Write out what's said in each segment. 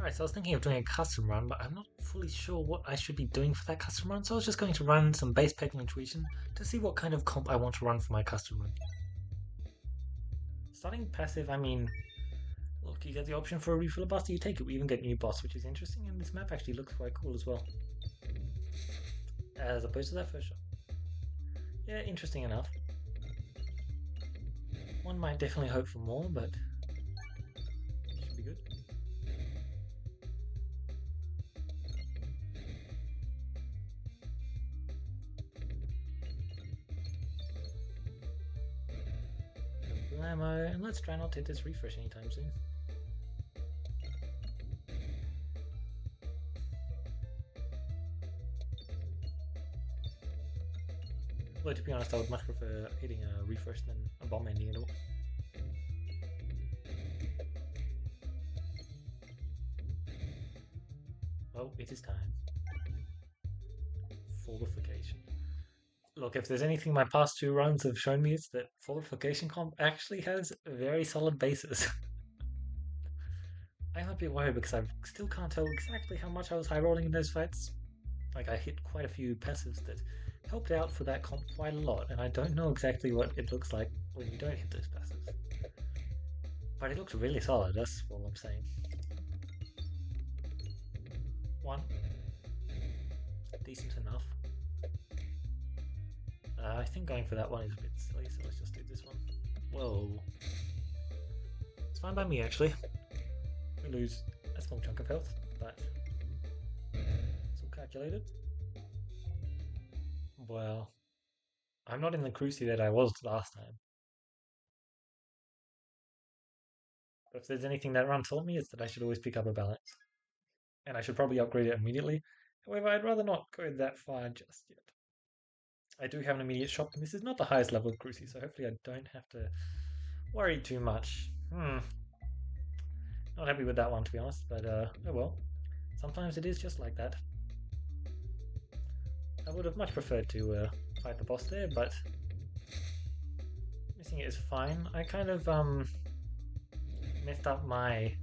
Alright, so I was thinking of doing a custom run, but I'm not fully sure what I should be doing for that custom run, so I was just going to run some base pegging intuition to see what kind of comp I want to run for my custom run. Starting passive, I mean, look, you get the option for a refill buster, you take it. We even get new boss, which is interesting, and this map actually looks quite cool as well. As opposed to that first shot. Yeah, interesting enough. One might definitely hope for more, but should be good. Ammo, and let's try not to hit this refresh anytime soon. Although to be honest, I would much prefer hitting a refresh than a bomb ending at all. Oh, it is time. Fortification. Look, if there's anything my past two runs have shown me, it's that fortification comp actually has very solid bases. I'm a bit worried because I still can't tell exactly how much I was high rolling in those fights. Like, I hit quite a few passives that helped out for that comp quite a lot, and I don't know exactly what it looks like when you don't hit those passives. But it looks really solid, that's all I'm saying. One. Decent enough. I think going for that one is a bit silly, so let's just do this one. Whoa. It's fine by me, actually. We lose a small chunk of health, but it's all calculated. Well, I'm not in the cruci that I was last time. But if there's anything that run taught me, it's that I should always pick up a ballanx. And I should probably upgrade it immediately. However, I'd rather not go that far just yet. I do have an immediate shop, and this is not the highest level of cruci, so hopefully I don't have to worry too much. Not happy with that one, to be honest, but oh well. Sometimes it is just like that. I would have much preferred to fight the boss there, but missing it is fine. I kind of messed up my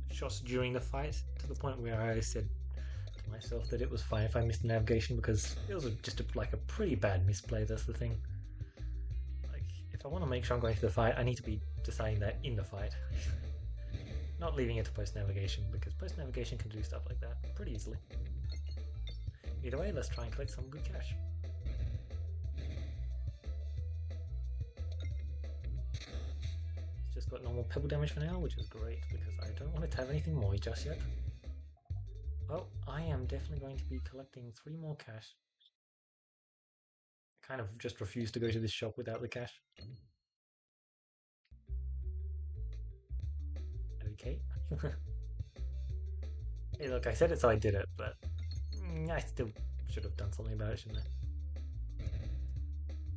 shots during the fight to the point where I said to myself that it was fine if I missed the navigation because it was just like a pretty bad misplay. That's the thing. Like, if I want to make sure I'm going to the fight, I need to be deciding that in the fight. Not leaving it to post navigation, because post navigation can do stuff like that pretty easily. Either way, let's try and collect some good cash. It's just got normal pebble damage for now, which is great, because I don't want it to have anything more just yet. Well, I am definitely going to be collecting 3 more cash. I kind of just refuse to go to this shop without the cash. Okay. Hey, look, I said it so I did it, but I still should have done something about it, shouldn't I?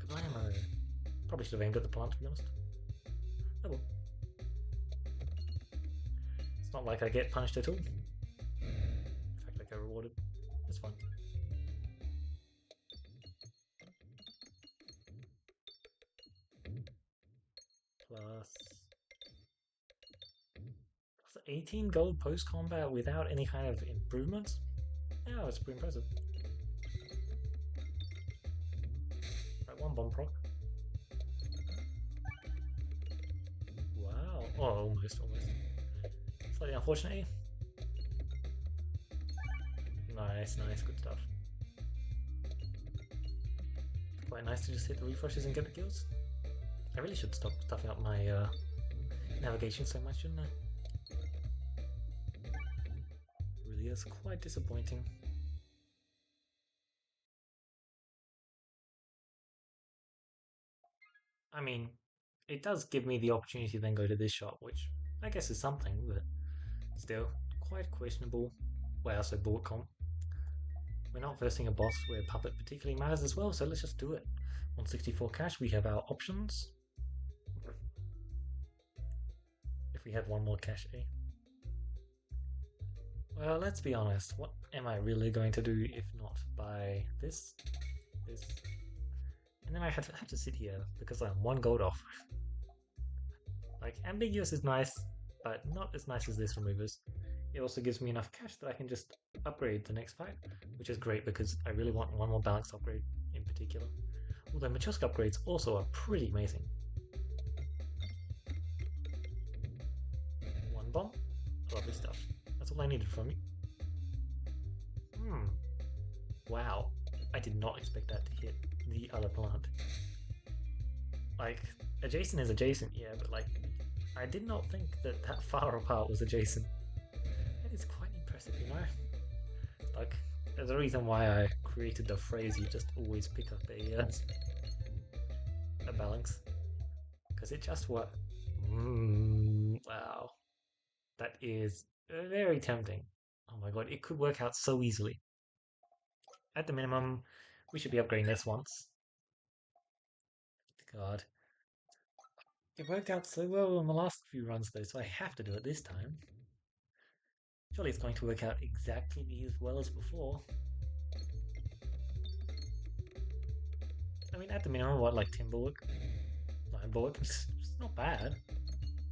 Blammo. Probably should have aimed at the plant, to be honest. Oh well. It's not like I get punished at all. In fact, I get rewarded. That's fine. Plus 18 gold post-combat without any kind of improvements? Yeah, that's pretty impressive. Right, 1 bomb proc. Wow. Oh, almost. Slightly unfortunate. Nice, good stuff. Quite nice to just hit the refreshes and get the kills. I really should stop stuffing up my navigation so much, shouldn't I? Really is quite disappointing. I mean, it does give me the opportunity to then go to this shop, which I guess is something, but still quite questionable. Wow, so bullet comp. We're not versing a boss where puppet particularly matters as well, so let's just do it. 164 cash, we have our options. If we had 1 more cash, eh? Well, let's be honest, what am I really going to do if not buy this, and then I have to sit here because I'm 1 gold off. Like, ambiguous is nice, but not as nice as this removers. It also gives me enough cash that I can just upgrade the next fight, which is great because I really want one more balance upgrade in particular. Although Machoska upgrades also are pretty amazing. One bomb, lovely stuff. That's all I needed from you. Wow, I did not expect that to hit the other plant. Like, adjacent is adjacent, yeah, but like, I did not think that that far apart was adjacent. That is quite impressive, you know? Like, there's a reason why I created the phrase you just always pick up a ballanx. Because it just worked. Wow. That is very tempting. Oh my god, it could work out so easily. At the minimum, we should be upgrading this once. God. It worked out so well in the last few runs though, so I have to do it this time. Surely it's going to work out exactly as well as before. I mean, at the minimum, what, like 10 bulwark? 9 bulwark? It's not bad.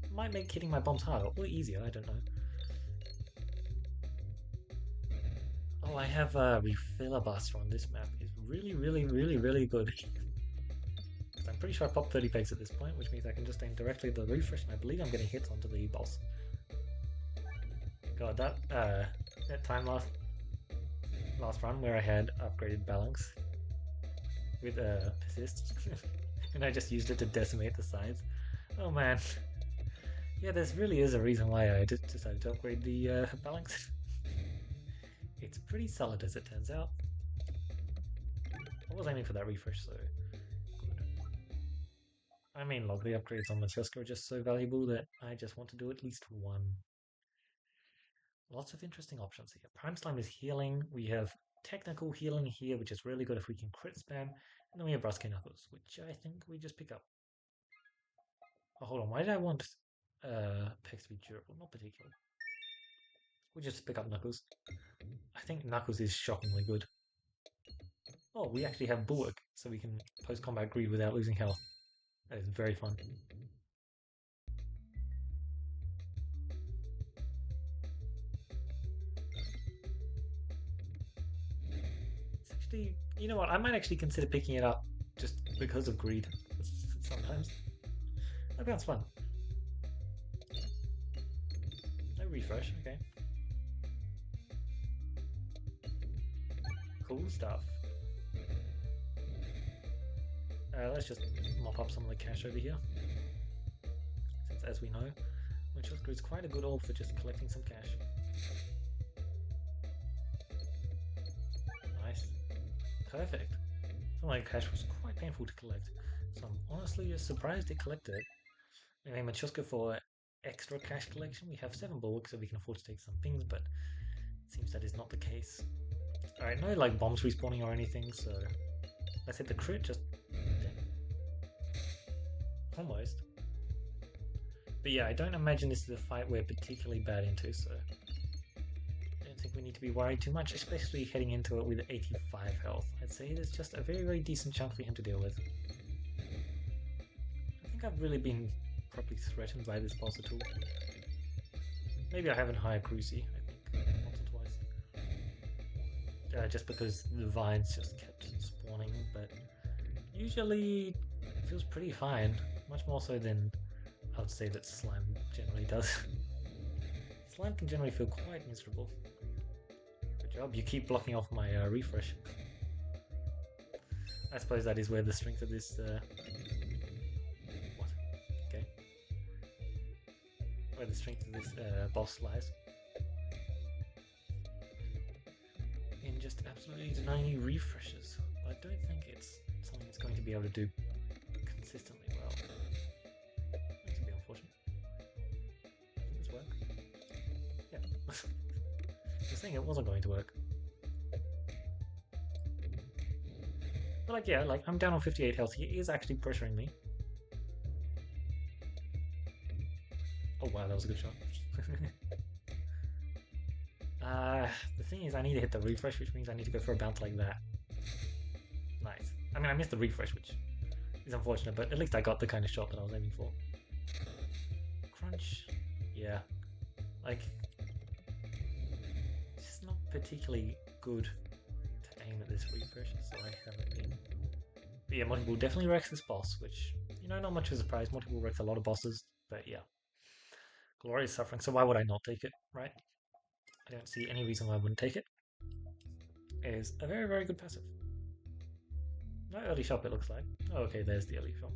It might make hitting my bombs harder or easier, I don't know. Oh, I have a refiller buster on this map. It's really good. I'm pretty sure I popped 30 pegs at this point, which means I can just aim directly at the refresh, and I believe I'm getting hits onto the boss. God, that time last run where I had upgraded ballanx with persist, and I just used it to decimate the sides. Oh man, yeah, there really is a reason why I decided to upgrade the ballanx. It's pretty solid as it turns out. I was aiming for that refresh, so good. I mean, log the upgrades on Machoska are just so valuable that I just want to do at least one. Lots of interesting options here. Prime Slime is healing. We have technical healing here, which is really good if we can crit spam. And then we have Rusky Knuckles, which I think we just pick up. Oh, hold on. Why did I want Pex to be durable? Not particularly. We just pick up Knuckles. I think Knuckles is shockingly good. Oh, we actually have Bulwark, so we can post-combat greed without losing health. That is very fun. It's actually, you know what? I might actually consider picking it up just because of greed. Sometimes that sounds fun. No refresh, okay. Cool stuff. Let's just mop up some of the cash over here. Since, as we know, Machoska is quite a good orb for just collecting some cash. Nice. Perfect. Some of my cash was quite painful to collect, so I'm honestly just surprised it collected. Anyway, Machoska for extra cash collection, we have 7 bulwarks, so we can afford to take some things, but it seems that is not the case. Alright, no like bombs respawning or anything, so let's hit the crit, just almost. But yeah, I don't imagine this is a fight we're particularly bad into, so I don't think we need to be worried too much, especially heading into it with 85 health. I'd say there's just a very decent chunk for him to deal with. I think I've really been properly threatened by this boss at all. Maybe I haven't hired Cruci, I think, once or twice. Just because the vines just kept spawning, but usually it feels pretty fine. Much more so than I would say that slime generally does. Slime can generally feel quite miserable. Good job, you keep blocking off my refresh. I suppose that is where the strength of this... what? Okay. Where the strength of this boss lies. In just absolutely denying you refreshes. I don't think it's something it's going to be able to do consistently well. That's a bit unfortunate. Did this work? Yeah. I was saying it wasn't going to work. But like, yeah, like I'm down on 58 health. He is actually pressuring me. Oh wow, that was a good shot. The thing is I need to hit the refresh, which means I need to go for a bounce like that. Nice. I mean, I missed the refresh, which is unfortunate, but at least I got the kind of shot that I was aiming for. Crunch. Yeah. Like, not particularly good to aim at this refresh, so I haven't been. But yeah, multiple definitely wrecks this boss, which, you know, not much of a surprise. Multiple wrecks a lot of bosses, but yeah. Glorious Suffering, so why would I not take it, right? I don't see any reason why I wouldn't take it. It is a very, very good passive. No early shop, it looks like. Oh, okay, there's the early shop.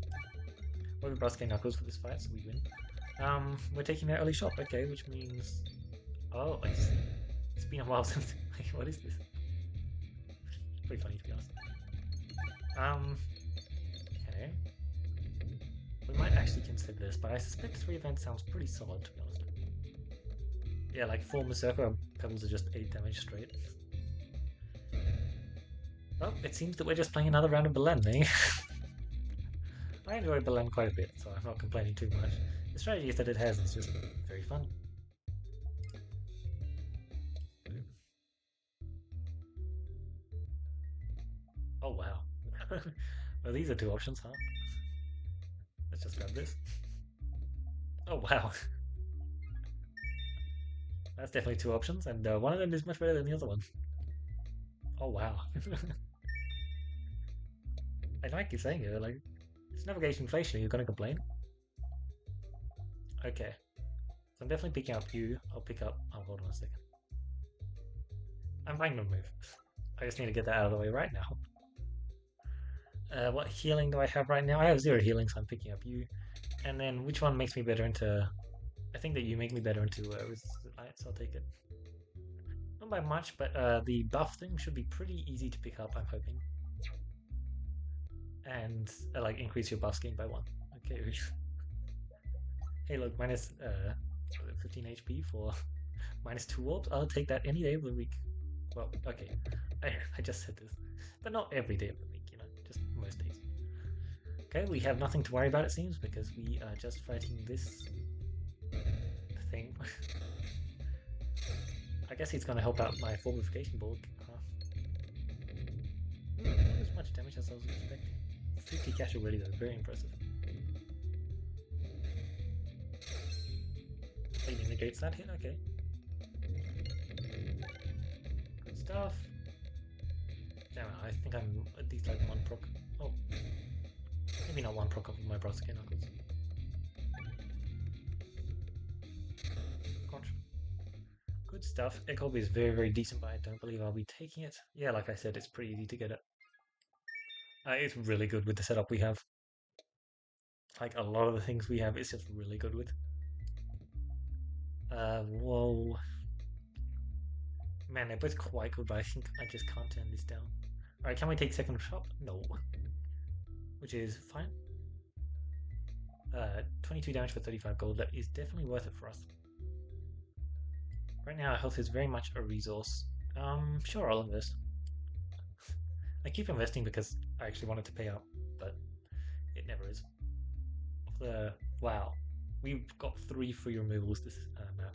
We'll have Brusque Knuckles for this fight, so we win. We're taking their early shop, okay, which means... Oh, I see. It's been a while since... What is this? Pretty funny, to be honest. Okay. We might actually consider this, but I suspect 3 events sounds pretty solid, to be honest. Yeah, like 4 Berserker Pebbles are just 8 damage straight. Well, it seems that we're just playing another round of balladin, eh? I enjoy balladin quite a bit, so I'm not complaining too much. The strategies that it has is just very fun. Oh wow. Well, these are 2 options, huh? Let's just grab this. Oh wow. That's definitely 2 options, and one of them is much better than the other one. Oh wow. I like you saying it, like, it's navigation inflation, you're gonna complain? Okay. So I'm definitely picking up you. I'll pick up... Oh, hold on a second. I'm buying no move. I just need to get that out of the way right now. What healing do I have right now? I have 0 healing, so I'm picking up you. And then which one makes me better into... I think that you make me better into resistant light, so I'll take it. Not by much, but the buff thing should be pretty easy to pick up, I'm hoping. And like increase your buff gain by 1. Okay. Hey look, minus 15 HP for minus 2 orbs. I'll take that any day of the week. Well, okay. I just said this. But not every day of the week, you know, just most days. Okay, we have nothing to worry about, it seems, because we are just fighting this thing. I guess he's going to help out my fortification board. Huh? Not as much damage as I was expecting. 50 cash already though, very impressive. He negates that hit, okay. Good stuff. Damn it, I think I'm at least like 1 proc. Oh. Maybe not 1 proc of my Brusque Knuckles. Contra. Good stuff. Echob is very, very decent, but I don't believe I'll be taking it. Yeah, like I said, it's pretty easy to get it. It's really good with the setup we have. Like, a lot of the things we have, it's just really good with. Whoa. Man, they're both quite good, but I think I just can't turn this down. Alright, can we take second shot? No. Which is fine. 22 damage for 35 gold. That is definitely worth it for us. Right now, our health is very much a resource. Sure, I'll invest. I keep investing because I actually want it to pay out, but it never is. Wow. We've got 3 free removals this map.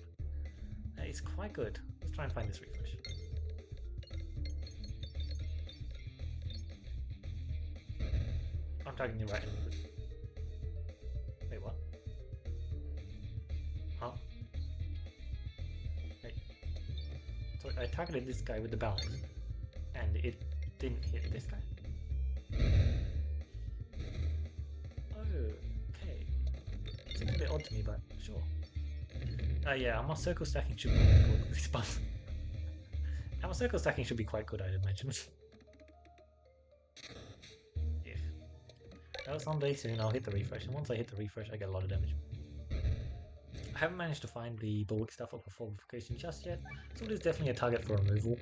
It's quite good. Let's try and find this refresh. I'm targeting the right end of it. Wait, what? Huh? Wait. So I targeted this guy with the ballanx, and it didn't hit this guy. Okay. Seems a bit odd to me, but sure. Yeah, our circle stacking should be quite good with this buff. Our circle stacking should be quite good, I'd imagine. Yeah. Well, someday soon I'll hit the refresh, and once I hit the refresh, I get a lot of damage. I haven't managed to find the bulwark stuff up for fortification just yet, so it is definitely a target for removal.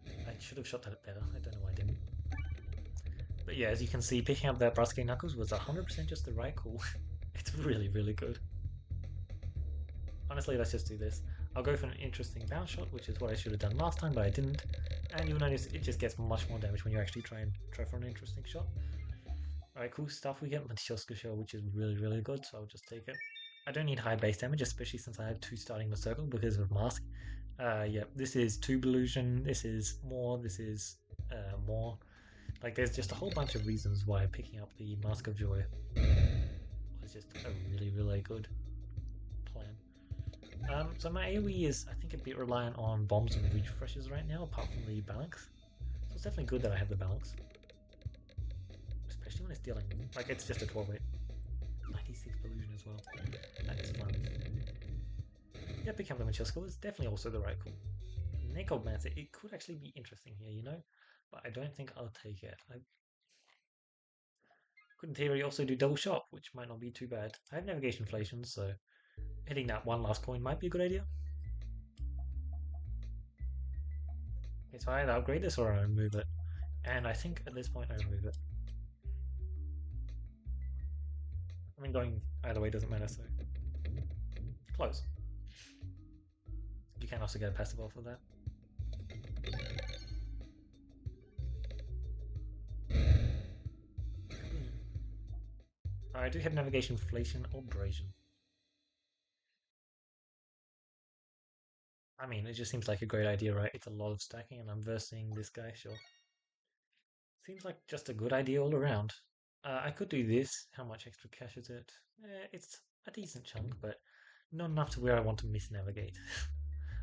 I should have shot that better, I don't know why I didn't. But yeah, as you can see, picking up that Brusque Knuckles was 100% just the right call. It's really, really good. Honestly, let's just do this. I'll go for an interesting bounce shot, which is what I should have done last time, but I didn't. And you'll notice it just gets much more damage when you actually try for an interesting shot. Alright, cool stuff. We get Matryoshka Shell, which is really, really good, so I'll just take it. I don't need high base damage, especially since I have 2 starting the circle because of Mask. Yeah, this is Tube Illusion, this is more, this is more. Like, there's just a whole bunch of reasons why picking up the Mask of Joy was just a really, really good plan. So my AoE is, I think, a bit reliant on bombs and refreshes right now, apart from the ballanx. So it's definitely good that I have the ballanx. Especially when it's dealing, like, it's just a 12-8. 96 illusion as well. That is fun. Yeah, become the mature skill is definitely also the right call. Necromancer, it could actually be interesting here, you know? But I don't think I'll take it. I could in theory also do double shot, which might not be too bad. I have navigation inflation, so hitting that one last coin might be a good idea. Okay, so I either upgrade this or I remove it. And I think at this point I remove it. I mean, going either way doesn't matter, so close. You can also get a passive off of that. I do have navigation inflation or abrasion. I mean, it just seems like a great idea, right? It's a lot of stacking, and I'm versing this guy, sure. Seems like just a good idea all around. I could do this. How much extra cash is it? It's a decent chunk, but not enough to where I want to misnavigate.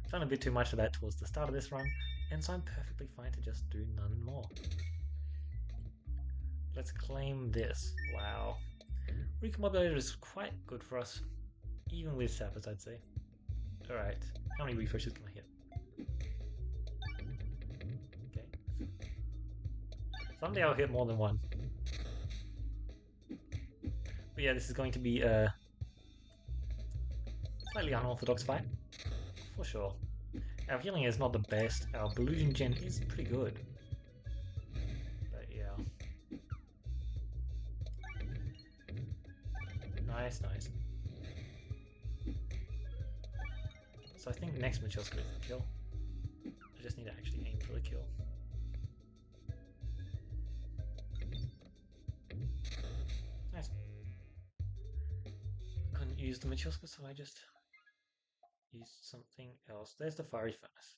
I've done a bit too much of that towards the start of this run, and so I'm perfectly fine to just do none more. Let's claim this. Wow. Recombobulator is quite good for us, even with sappers, I'd say. Alright, how many refreshes can I hit? Okay. Someday I'll hit more than one. But yeah, this is going to be a slightly unorthodox fight, for sure. Our healing is not the best, our Ballusion gen is pretty good. But yeah. Nice, nice. So I think next mature skill is the kill. I just need to actually aim for the kill. Nice. Couldn't use the mature skill, so I just used something else. There's the fiery furnace.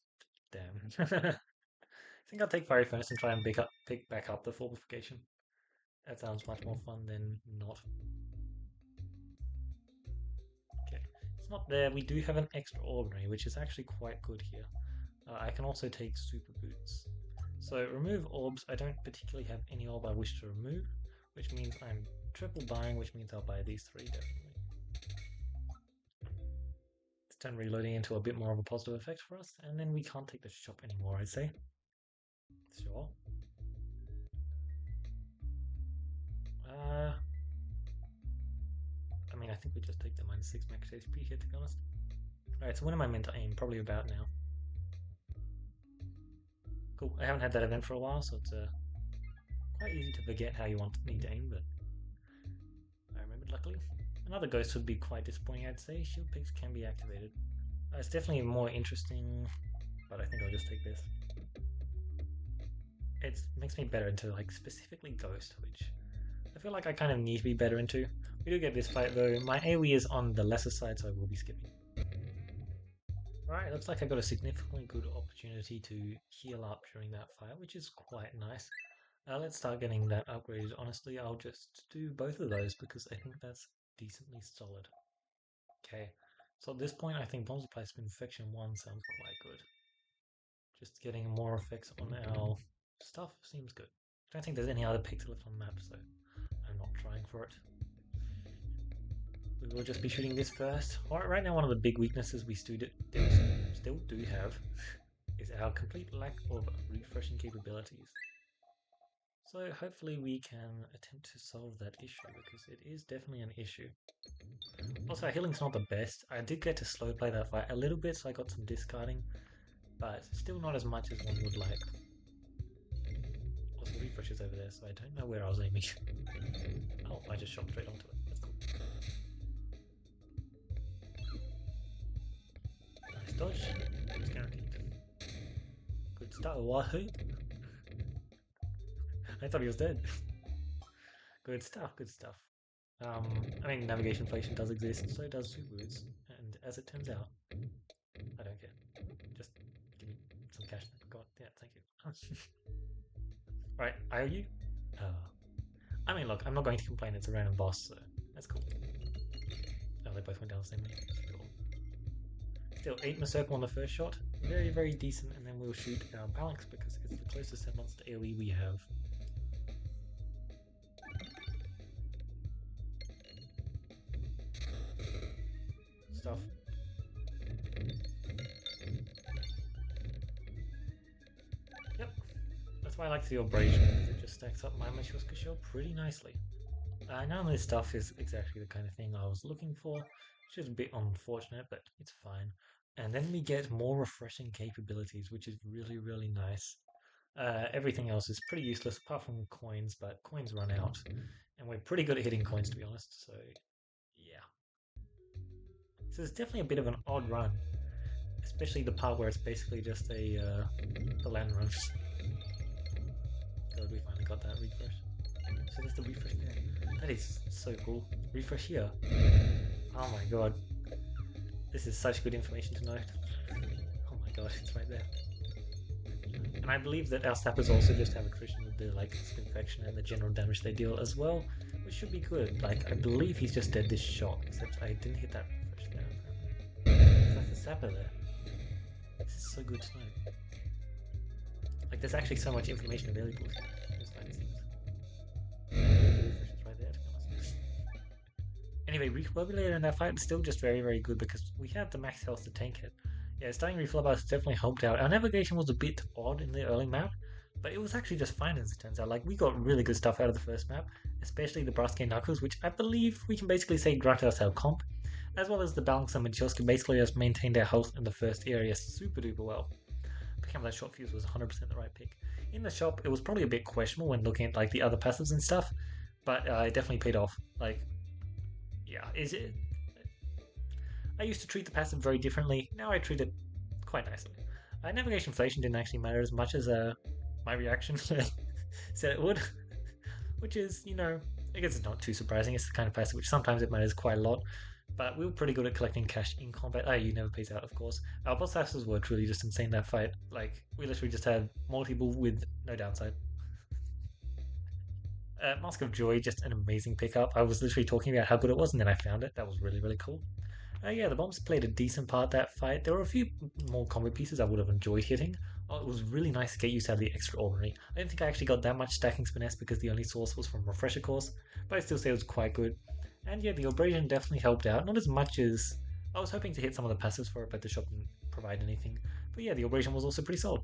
Damn. I think I'll take fiery furnace and try and pick back up the fortification. That sounds much more fun than not. Okay, it's not there. We do have an extraordinary, which is actually quite good here. I can also take super boots. So remove orbs. I don't particularly have any orb I wish to remove, which means I'm triple buying, which means I'll buy these three definitely. Let's turn reloading into a bit more of a positive effect for us, and then we can't take the shop anymore, I'd say. Sure. I mean, I think we just take the -6 max HP here, to be honest. Alright, so when am I meant to aim? Probably about now. Cool, I haven't had that event for a while, so it's quite easy to forget how you need to aim, but I remembered luckily. Another ghost would be quite disappointing, I'd say. Shield picks can be activated. It's definitely more interesting, but I think I'll just take this. It makes me better into, like, specifically ghost, which I feel like I kind of need to be better into. We do get this fight though. My AoE is on the lesser side, so I will be skipping. Right, looks like I got a significantly good opportunity to heal up during that fight, which is quite nice. Let's start getting that upgraded. Honestly, I'll just do both of those because I think that's decently solid. Okay, so at this point I think Bombs of Placement Infection 1 sounds quite good. Just getting more effects on our stuff seems good. I don't think there's any other pixel left on the map, so I'm not trying for it. We will just be shooting this first. Alright, right now one of the big weaknesses we still do have is our complete lack of refreshing capabilities. So hopefully we can attempt to solve that issue, because it is definitely an issue. Also, our healing's not the best. I did get to slow play that fight a little bit, so I got some discarding, but still not as much as one would like. Also, refresh is over there, so I don't know where I was aiming. Oh, I just shot straight onto it. That's cool. Nice dodge. It's guaranteed. Good start. Wahoo! I thought he was dead. Good stuff, good stuff. I mean, navigation inflation does exist, so does Subaru's, and as it turns out, I don't care. Just give me some cash. God, yeah, thank you. Right, I owe you? I mean, look, I'm not going to complain, it's a random boss, so that's cool. Oh, they both went down the same way. Cool. still 8 in a circle on the first shot. Very, very decent. And then we'll shoot our ballanx because it's the closest 7 to AoE we have. Stuff. Yep. That's why I like the abrasion, because it just stacks up my Matryoshka pretty nicely. None of this stuff is exactly the kind of thing I was looking for, which is a bit unfortunate, but it's fine. And then we get more refreshing capabilities, which is really, really nice. Everything else is pretty useless apart from coins, but coins run out. And we're pretty good at hitting coins, to be honest, so yeah. So it's definitely a bit of an odd run, especially the part where it's basically just the land run. God, we finally got that refresh. So there's the refresh there. That is so cool. Refresh here. Oh my god. This is such good information to note. Oh my god, it's right there. And I believe that our sappers also just have attrition with the infection and the general damage they deal as well, which should be good. Like, I believe he's just dead this shot, except I didn't hit that refresh there apparently. So that's the sapper there. This is so good to know. Like, there's actually so much information available here. Anyway, Recombobulator in that fight is still just very, very good because we have the max health to tank it. Yeah, starting Reflubber definitely helped out. Our navigation was a bit odd in the early map, but it was actually just fine as it turns out. Like, we got really good stuff out of the first map, especially the Brusque Knuckles, which I believe we can basically say granted us our comp, as well as the ballanx and Matryoshka basically just maintained our health in the first area super duper well. Picking up that short fuse was 100% the right pick. In the shop, it was probably a bit questionable when looking at the other passives and stuff, but it definitely paid off. Yeah, I used to treat the passive very differently. Now I treat it quite nicely. Navigation inflation didn't actually matter as much as my reaction said it would, which is, I guess it's not too surprising. It's the kind of passive which sometimes it matters quite a lot. But we were pretty good at collecting cash in combat. You never pays out, of course. Our boss passes were truly just insane that fight. We literally just had multiple with no downside. Mask of Joy, just an amazing pickup. I was literally talking about how good it was, and then I found it. That was really, really cool. Yeah, the bombs played a decent part that fight. There were a few more combo pieces I would have enjoyed hitting. It was really nice to get used to the extraordinary. I don't think I actually got that much stacking finesse because the only source was from Refresher course, but I still say it was quite good. And yeah, the abrasion definitely helped out. Not as much as I was hoping to hit some of the passives for it, but the shop didn't provide anything. But yeah, the abrasion was also pretty solid.